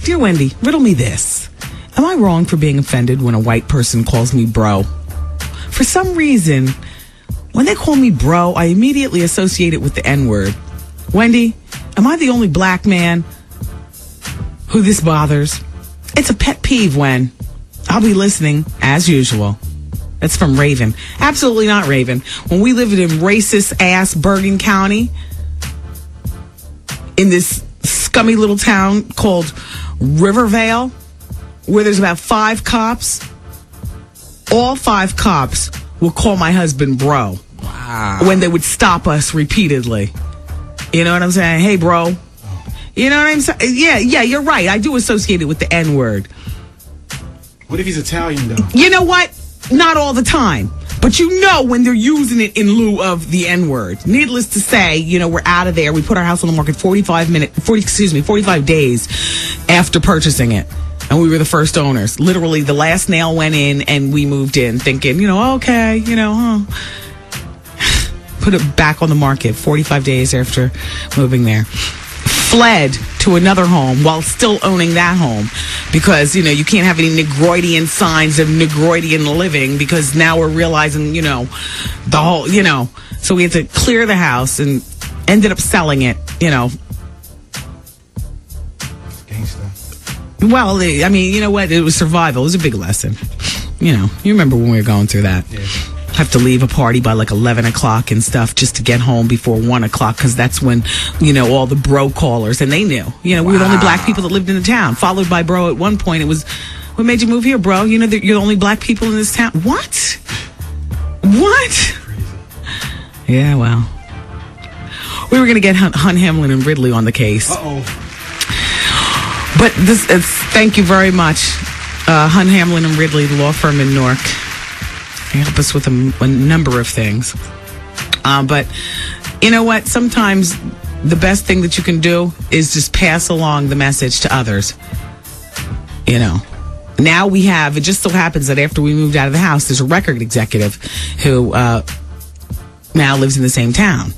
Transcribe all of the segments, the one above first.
Dear Wendy, riddle me this. Am I wrong for being offended when a white person calls me bro? For some reason, when they call me bro, I immediately associate it with the N-word. Wendy, am I the only black man who this bothers? It's a pet peeve, Wen. I'll be listening, as usual. That's from Raven. Absolutely not Raven. When we lived in racist-ass Bergen County, in this scummy little town called River Vale, where there's about 5 cops, all 5 cops would call my husband bro. Wow. When they would stop us repeatedly. You know what I'm saying? Hey, bro. You know what I'm saying? Yeah, you're right. I do associate it with the N-word. What if he's Italian, though? You know what? Not all the time. But you know when they're using it in lieu of the N-word. Needless to say, you know, we're out of there. We put our house on the market 45 days after purchasing it. And we were the first owners. Literally, the last nail went in and we moved in thinking, you know, okay, you know, put it back on the market 45 days after moving there. Fled to another home while still owning that home because, you know, you can't have any Negroidian signs of Negroidian living because now we're realizing, you know, the whole, you know, so we had to clear the house and ended up selling it, you know. Gangsta. Well, I mean, you know what? It was survival. It was a big lesson. You know, you remember when we were going through that. Yeah. Have to leave a party by like 11 o'clock and stuff just to get home before 1 o'clock because that's when, you know, all the bro callers, and they knew. You know, we were the only black people that lived in the town, followed by bro at one point. It was, what made you move here, bro? You know, you're the only black people in this town. What? Crazy. Yeah, well. We were going to get Hunt Hamlin and Ridley on the case. Uh-oh. But this is, thank you very much, Hunt Hamlin and Ridley, the law firm in Newark. They help us with a number of things. But you know what? Sometimes the best thing that you can do is just pass along the message to others. You know, now we have, it just so happens that after we moved out of the house, there's a record executive who now lives in the same town.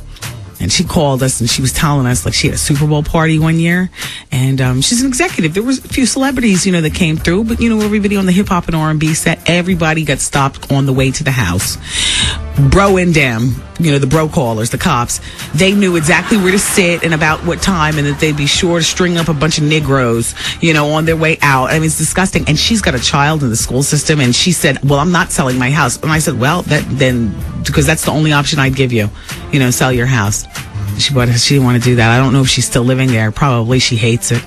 And she called us and she was telling us, like, she had a Super Bowl party one year. And she's an executive. There was a few celebrities, you know, that came through. But, you know, everybody on the hip-hop and R&B set, everybody got stopped on the way to the house. Bro and them, you know, the bro callers, the cops, they knew exactly where to sit and about what time, and that they'd be sure to string up a bunch of Negroes, you know, on their way out. I mean, it's disgusting. And she's got a child in the school system, and she said, well, I'm not selling my house. And I said, well, because that's the only option I'd give you, you know, sell your house. She didn't want to do that. I don't know if she's still living there. Probably she hates it.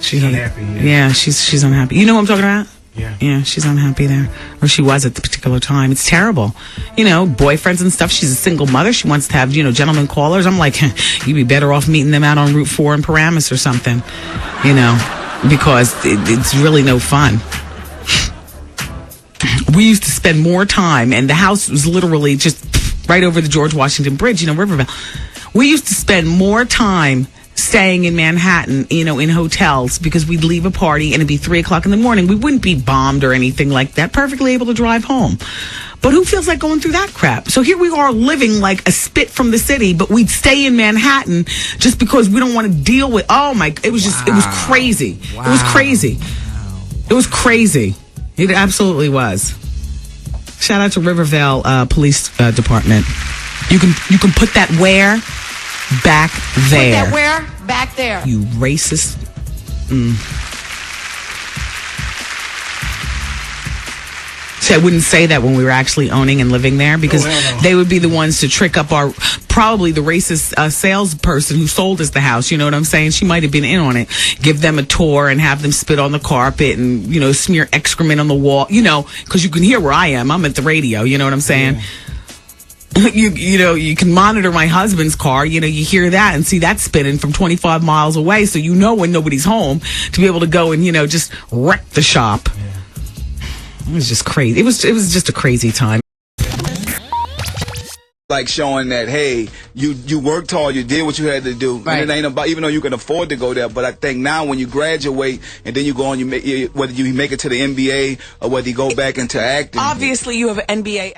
She's unhappy. Yeah, she's unhappy. You know what I'm talking about? Yeah, she's unhappy there. Or she was at the particular time. It's terrible. You know, boyfriends and stuff. She's a single mother. She wants to have, you know, gentlemen callers. I'm like, you'd be better off meeting them out on Route 4 in Paramus or something. You know, because it's really no fun. We used to spend more time, and the house was literally just right over the George Washington Bridge, you know, River Vale. We used to spend more time staying in Manhattan, you know, in hotels, because we'd leave a party and it'd be 3 o'clock in the morning. We wouldn't be bombed or anything like that. Perfectly able to drive home. But who feels like going through that crap? So here we are living like a spit from the city, but we'd stay in Manhattan just because we don't want to deal with, it was just, it was crazy. Wow. It was crazy. Wow. It was crazy. It absolutely was. Shout out to River Vale Police Department. You can put that where? Back there. Put that where? Back there. You racist. See, I wouldn't say that when we were actually owning and living there, because they would be the ones to trick up probably the racist salesperson who sold us the house. You know what I'm saying? She might have been in on it. Give them a tour and have them spit on the carpet and, you know, smear excrement on the wall, you know, because you can hear where I am. I'm at the radio. You know what I'm saying? Yeah. You know, you can monitor my husband's car. You know, you hear that and see that spinning from 25 miles away. So you know when nobody's home to be able to go and, you know, just wreck the shop. Yeah. It was just crazy. It was just a crazy time. Like showing that, hey, you worked hard, you did what you had to do. Right. And it ain't about, even though you can afford to go there, but I think now when you graduate and then you go on, whether you make it to the NBA or whether you go back into acting. Obviously, you have an NBA.